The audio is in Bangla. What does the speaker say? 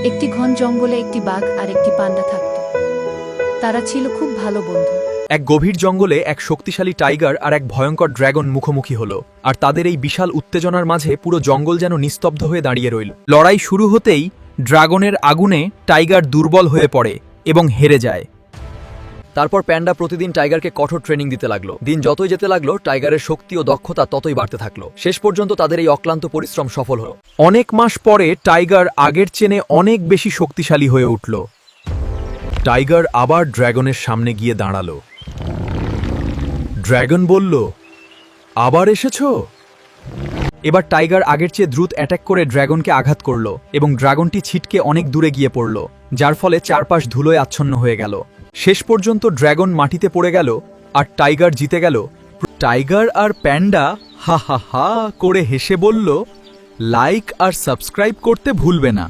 একটি ঘন জঙ্গলে একটি বাঘ আর একটি পান্ডা থাকত। তারা ছিল খুব ভালো বন্ধু। এক গভীর জঙ্গলে এক শক্তিশালী টাইগার আর এক ভয়ঙ্কর ড্র্যাগন মুখোমুখি হল, আর তাদের এই বিশাল উত্তেজনার মাঝে পুরো জঙ্গল যেন নিস্তব্ধ হয়ে দাঁড়িয়ে রইল। লড়াই শুরু হতেই ড্রাগনের আগুনে টাইগার দুর্বল হয়ে পড়ে এবং হেরে যায়। তারপর প্যান্ডা প্রতিদিন টাইগারকে কঠোর ট্রেনিং দিতে লাগলো। দিন যতই যেতে লাগলো, টাইগারের শক্তি ও দক্ষতা ততই বাড়তে থাকলো। শেষ পর্যন্ত তাদের এই অক্লান্ত পরিশ্রম সফল হলো। অনেক মাস পরে টাইগার আগের চেয়ে অনেক বেশি শক্তিশালী হয়ে উঠল। টাইগার আবার ড্র্যাগনের সামনে গিয়ে দাঁড়ালো। ড্র্যাগন বলল, আবার এসেছো? এবার টাইগার আগের চেয়ে দ্রুত অ্যাটাক করে ড্র্যাগনকে আঘাত করল এবং ড্রাগনটি ছিটকে অনেক দূরে গিয়ে পড়ল, যার ফলে চারপাশ ধুলোয় আচ্ছন্ন হয়ে গেল। শেষ পর্যন্ত ড্র্যাগন মাটিতে পড়ে গেল আর টাইগার জিতে গেল। টাইগার আর প্যান্ডা হা হা হা করে হেসে বলল, লাইক আর সাবস্ক্রাইব করতে ভুলবে না।